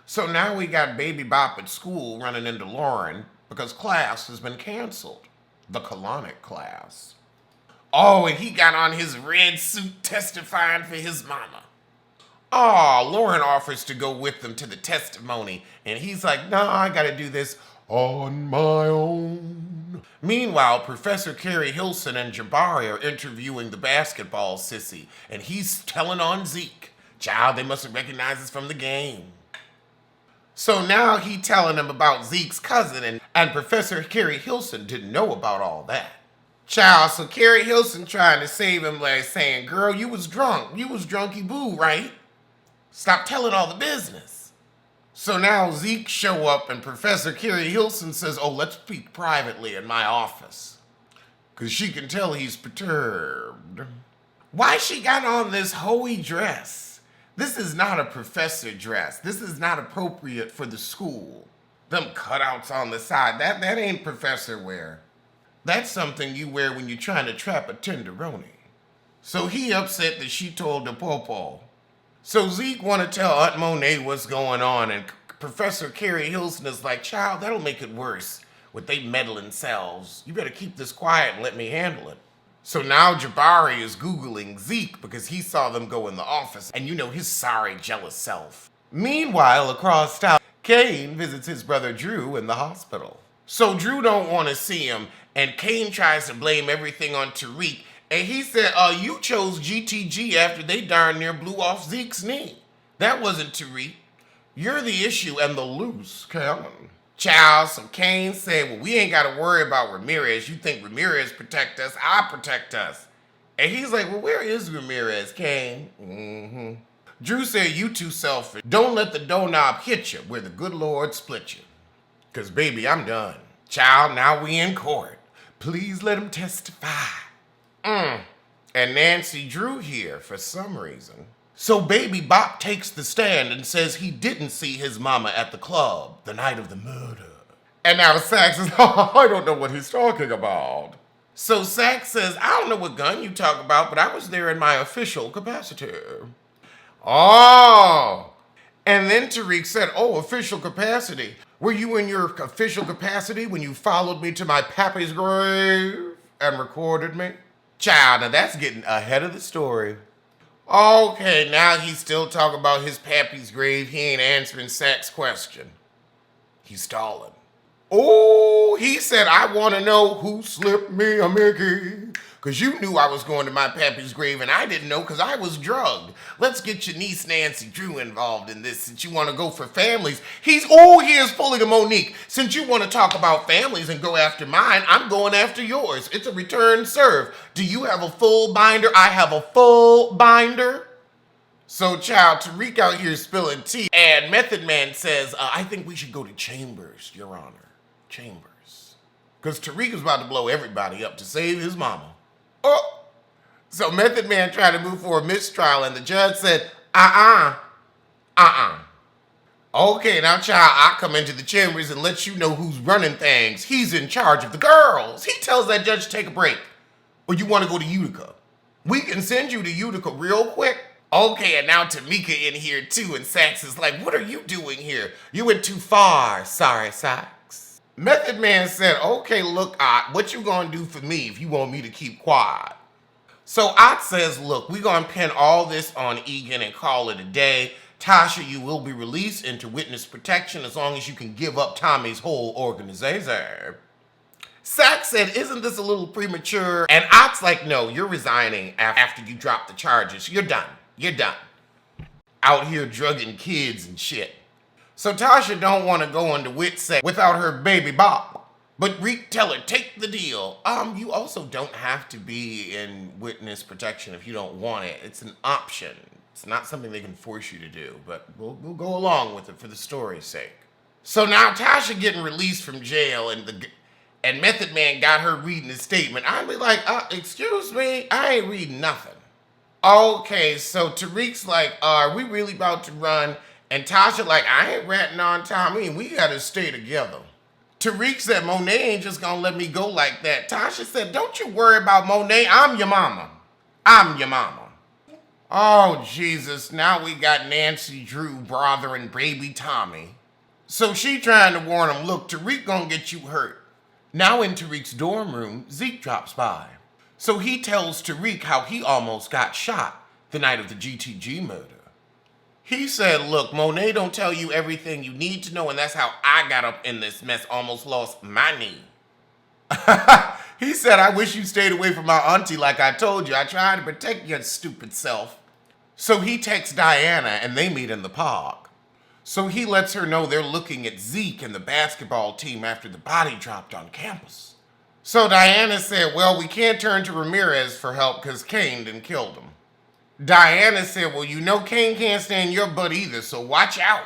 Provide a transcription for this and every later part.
So now we got Baby Bop at school running into Lauren because class has been canceled. The colonic class. Oh, and he got on his red suit testifying for his mama. Oh, Lauren offers to go with them to the testimony, and he's like, nah, I gotta do this on my own. Meanwhile, Professor Carrie Hilson and Jabari are interviewing the basketball sissy, and he's telling on Zeke. Child, they must have recognized us from the game. So now he telling them about Zeke's cousin, and Professor Carrie Hilson didn't know about all that. Child, so Carrie Hilson trying to save him by saying, girl, you was drunk. You was drunky boo, right? Stop telling all the business. So now Zeke show up and Professor Carrie Hilson says, oh, let's speak privately in my office. Because she can tell he's perturbed. Why she got on this hoey dress? This is not a professor dress. This is not appropriate for the school. Them cutouts on the side, that ain't professor wear. That's something you wear when you're trying to trap a tenderoni. So he upset that she told the popo. So Zeke want to tell Aunt Monet what's going on, and Professor Carrie Hilson is like, child, that'll make it worse with they meddling selves. You better keep this quiet and let me handle it. So now Jabari is Googling Zeke because he saw them go in the office, and you know his sorry, jealous self. Meanwhile, across town, Kane visits his brother Drew in the hospital. So Drew don't want to see him, and Kane tries to blame everything on Tariq, and he said, you chose GTG after they darn near blew off Zeke's knee. That wasn't Tariq. You're the issue and the loose cannon. Child, so Kane said, well, we ain't got to worry about Ramirez. You think Ramirez protect us, I protect us. And he's like, well, where is Ramirez, Kane? Drew said, you too selfish. Don't let the doorknob hit you where the good Lord split you. Because, baby, I'm done. Child, now we in court. Please let him testify. And Nancy Drew here for some reason. So Baby Bop takes the stand and says he didn't see his mama at the club the night of the murder. And now Sax says, I don't know what he's talking about. So Sax says, I don't know what gun you talk about, but I was there in my official capacity. Oh. And then Tariq said, oh, official capacity. Were you in your official capacity when you followed me to my pappy's grave and recorded me? Child, now that's getting ahead of the story. Okay, now he's still talking about his pappy's grave. He ain't answering Sax's question. He's stalling. Oh, he said, I want to know who slipped me a Mickey. Because you knew I was going to my pappy's grave and I didn't know because I was drugged. Let's get your niece Nancy Drew involved in this since you want to go for families. He is pulling a Monique. Since you want to talk about families and go after mine, I'm going after yours. It's a return serve. Do you have a full binder? I have a full binder. So, child, Tariq out here spilling tea. And Method Man says, I think we should go to Chambers, Your Honor. Chambers. Because Tariq is about to blow everybody up to save his mama. Oh, so Method Man tried to move for a mistrial, and the judge said, Okay, now, child, I come into the chambers and let you know who's running things. He's in charge of the girls. He tells that judge to take a break. Or you want to go to Utica? We can send you to Utica real quick. Okay, and now Tamika in here, too, and Sax is like, what are you doing here? You went too far. Sorry, Sax. Method Man said, okay, look, Ott, what you gonna do for me if you want me to keep quiet? So Ott says, look, we gonna pin all this on Egan and call it a day. Tasha, you will be released into witness protection as long as you can give up Tommy's whole organization. Sax said, isn't this a little premature? And Ott's like, no, you're resigning after you drop the charges. You're done. You're done. Out here drugging kids and shit. So Tasha don't want to go into WITSEC without her baby Bop. But Reek tell her, take the deal. You also don't have to be in witness protection if you don't want it. It's an option. It's not something they can force you to do, but we'll go along with it for the story's sake. So now Tasha getting released from jail and Method Man got her reading his statement. I'd be like, excuse me, I ain't reading nothing. Okay, so Tariq's like, are we really about to run? And Tasha like, I ain't ratting on Tommy, we gotta stay together. Tariq said, Monet ain't just gonna let me go like that. Tasha said, don't you worry about Monet, I'm your mama. I'm your mama. Oh, Jesus, now we got Nancy Drew bothering baby Tommy. So she trying to warn him, look, Tariq gonna get you hurt. Now in Tariq's dorm room, Zeke drops by. So he tells Tariq how he almost got shot the night of the GTG murder. He said, look, Monet don't tell you everything you need to know, and that's how I got up in this mess, almost lost my knee. He said, I wish you stayed away from my auntie like I told you. I tried to protect your stupid self. So he texts Diana and they meet in the park. So he lets her know they're looking at Zeke and the basketball team after the body dropped on campus. So Diana said, well, we can't turn to Ramirez for help because Kane done killed him. Diana said, well, you know Kane can't stand your butt either, so watch out.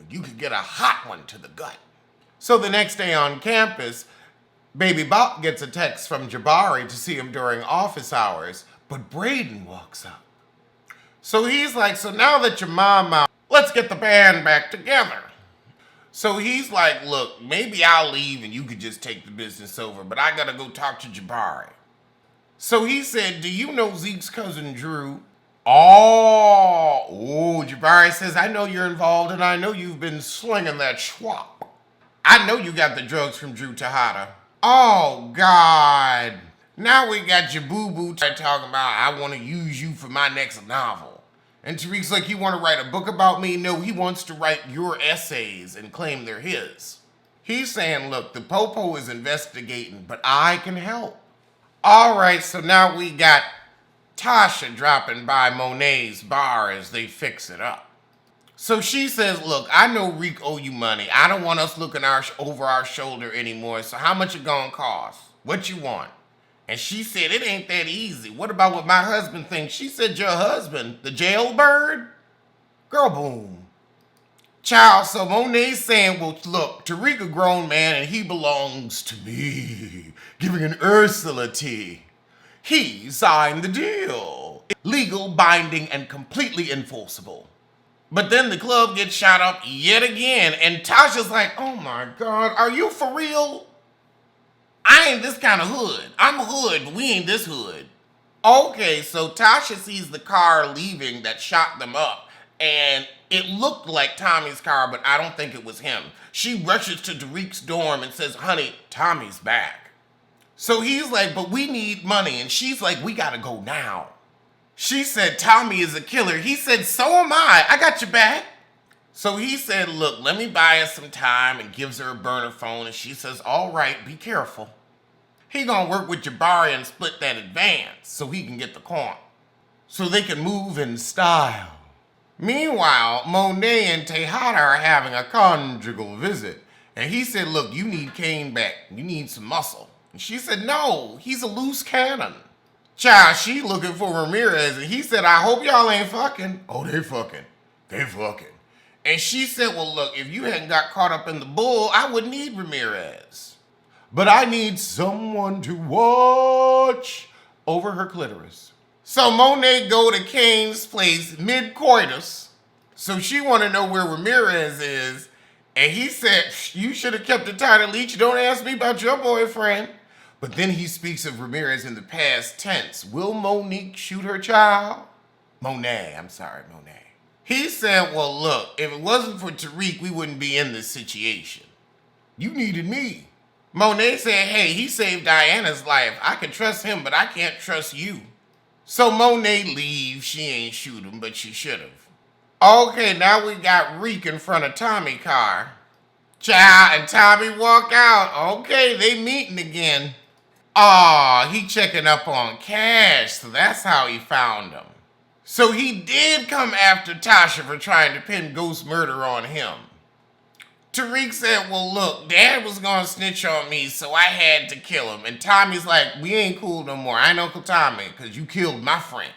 You could get a hot one to the gut. So the next day on campus, Baby Bop gets a text from Jabari to see him during office hours, but Braden walks up. So he's like, so now that your mom out, let's get the band back together. So he's like, look, maybe I'll leave and you could just take the business over, but I gotta go talk to Jabari. So he said, do you know Zeke's cousin Drew? Oh, Jabari says, I know you're involved and I know you've been slinging that schwap. I know you got the drugs from Drew Tejada. Oh, God. Now we got your boo-boo talking about, I want to use you for my next novel. And Tariq's like, you want to write a book about me? No, he wants to write your essays and claim they're his. He's saying, look, the Popo is investigating, but I can help. All right, so now we got Tasha dropping by Monet's bar as they fix it up. So she says, look, I know Reek owe you money. I don't want us looking over our shoulder anymore, so how much it gonna cost? What you want? And she said, it ain't that easy. What about what my husband thinks? She said, your husband, the jailbird? Girl, boom. Child, so Monet's saying, well, look, Tariq a grown man and he belongs to me. Giving an Ursula tea. He signed the deal. Legal, binding, and completely enforceable. But then the club gets shot up yet again, and Tasha's like, oh my God, are you for real? I ain't this kind of hood. I'm hood, but we ain't this hood. Okay, so Tasha sees the car leaving that shot them up, and it looked like Tommy's car, but I don't think it was him. She rushes to Tariq's dorm and says, honey, Tommy's back. So he's like, but we need money, and she's like, we gotta go now. She said, Tommy is a killer. He said, so am I. I got your back. So he said, look, let me buy us some time, and gives her a burner phone. And she says, all right, be careful. He gonna work with Jabari and split that advance so he can get the coin. So they can move in style. Meanwhile, Monet and Tejada are having a conjugal visit. And he said, look, you need Kane back. You need some muscle. And she said, no, he's a loose cannon. Child, she looking for Ramirez, and he said, I hope y'all ain't fucking. Oh, they fucking. They fucking. And she said, well, look, if you hadn't got caught up in the bull, I wouldn't need Ramirez. But I need someone to watch over her clitoris. So Monet go to Kane's place mid-coitus. So she want to know where Ramirez is. And he said, you should have kept it tight at least. You don't ask me about your boyfriend. But then he speaks of Ramirez in the past tense. Will Monique shoot her child? Monet. He said, well, look, if it wasn't for Tariq, we wouldn't be in this situation. You needed me. Monet said, hey, he saved Diana's life. I can trust him, but I can't trust you. So Monet leaves. She ain't shoot him, but she should have. Okay, now we got Reek in front of Tommy's car. Child and Tommy walk out. Okay, they meeting again. Aw, he checking up on Cash, so that's how he found him. So he did come after Tasha for trying to pin ghost murder on him. Tariq said, well, look, Dad was gonna snitch on me, so I had to kill him. And Tommy's like, we ain't cool no more. I ain't Uncle Tommy, because you killed my friend.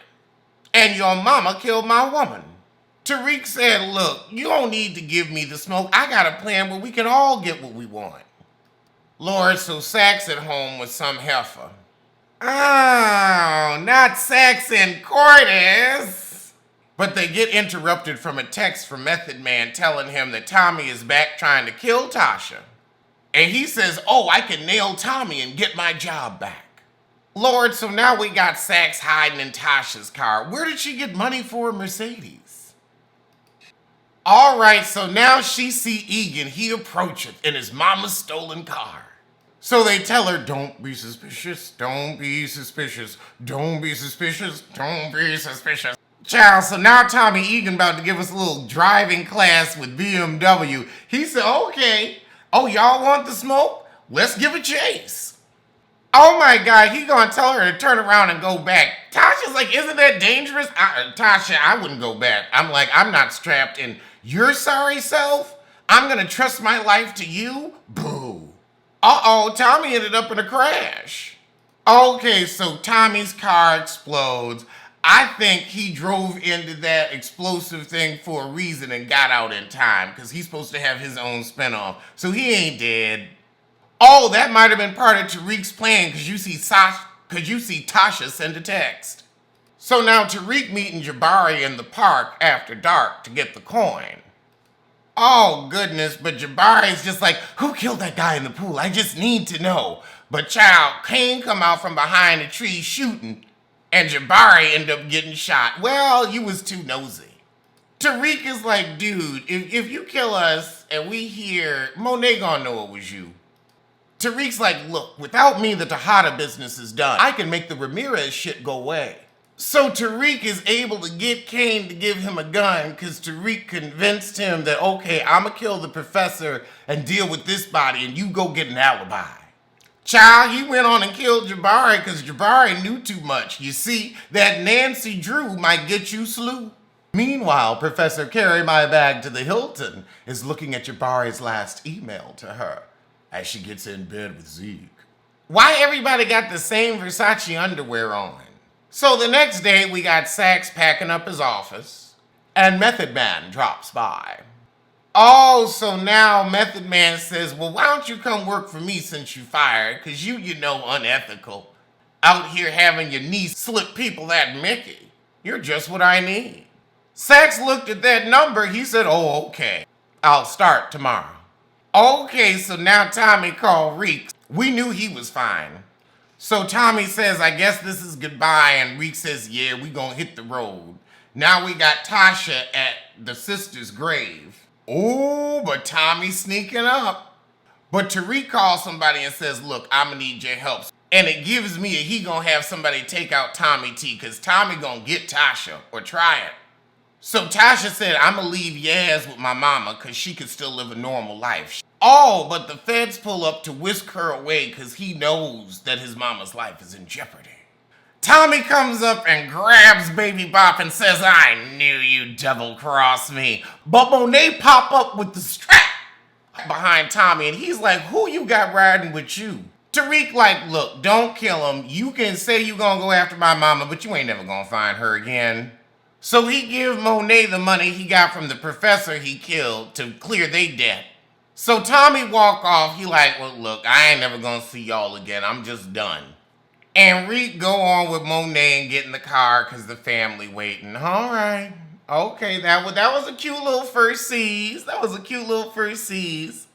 And your mama killed my woman. Tariq said, look, you don't need to give me the smoke. I got a plan where we can all get what we want. Lord, so Sax at home with some heifer. Oh, not Sax and Cordes. But they get interrupted from a text from Method Man telling him that Tommy is back trying to kill Tasha. And he says, oh, I can nail Tommy and get my job back. Lord, so now we got Sax hiding in Tasha's car. Where did she get money for a Mercedes? All right, so now she see Egan. He approacheth in his mama's stolen car. So they tell her, don't be suspicious, don't be suspicious, don't be suspicious, don't be suspicious. Child, so now Tommy Egan about to give us a little driving class with BMW. He said, okay, oh, y'all want the smoke? Let's give a chase. Oh my God, he gonna tell her to turn around and go back. Tasha's like, isn't that dangerous? Tasha, I wouldn't go back. I'm like, I'm not strapped in your sorry self. I'm gonna trust my life to you? Boo. Uh-oh, Tommy ended up in a crash. Okay, so Tommy's car explodes. I think he drove into that explosive thing for a reason and got out in time because he's supposed to have his own spinoff. So he ain't dead. Oh, that might have been part of Tariq's plan because you see Tasha send a text. So now Tariq meeting Jabari in the park after dark to get the coin. Oh, goodness, but Jabari's just like, who killed that guy in the pool? I just need to know. But child, Kane come out from behind a tree shooting, and Jabari end up getting shot. Well, you was too nosy. Tariq is like, dude, if you kill us and we hear, Monet gonna know it was you. Tariq's like, look, without me, the Tejada business is done. I can make the Ramirez shit go away. So Tariq is able to get Kane to give him a gun because Tariq convinced him that, okay, I'm going to kill the professor and deal with this body and you go get an alibi. Child, he went on and killed Jabari because Jabari knew too much. You see, that Nancy Drew might get you slew. Meanwhile, Professor Carry My Bag to the Hilton is looking at Jabari's last email to her as she gets in bed with Zeke. Why everybody got the same Versace underwear on? So the next day, we got Sax packing up his office, and Method Man drops by. Oh, so now Method Man says, well, why don't you come work for me since you fired? Because you know, unethical. Out here having your niece slip people that Mickey. You're just what I need. Sax looked at that number. He said, oh, okay. I'll start tomorrow. Okay, so now Tommy called Reeks. We knew he was fine. So Tommy says, I guess this is goodbye, and Reek says, yeah, we gonna hit the road. Now we got Tasha at the sister's grave. Oh, but Tommy's sneaking up. But Tariq calls somebody and says, look, I'm gonna need your help. And it gives me he gonna have somebody take out Tommy T, because Tommy gonna get Tasha, or try it. So Tasha said, I'm gonna leave Yaz with my mama, because she could still live a normal life. Oh, but the feds pull up to whisk her away because he knows that his mama's life is in jeopardy. Tommy comes up and grabs Baby Bop and says, I knew you'd double-cross me. But Monet pop up with the strap behind Tommy, and he's like, who you got riding with you? Tariq like, look, don't kill him. You can say you gonna go after my mama, but you ain't never gonna find her again. So he give Monet the money he got from the professor he killed to clear they debt. So Tommy walk off. He like, well, look, I ain't never gonna see y'all again. I'm just done. And Reek go on with Monet and get in the car because the family waiting. All right. Okay, that was a cute little first seas. That was a cute little first seas.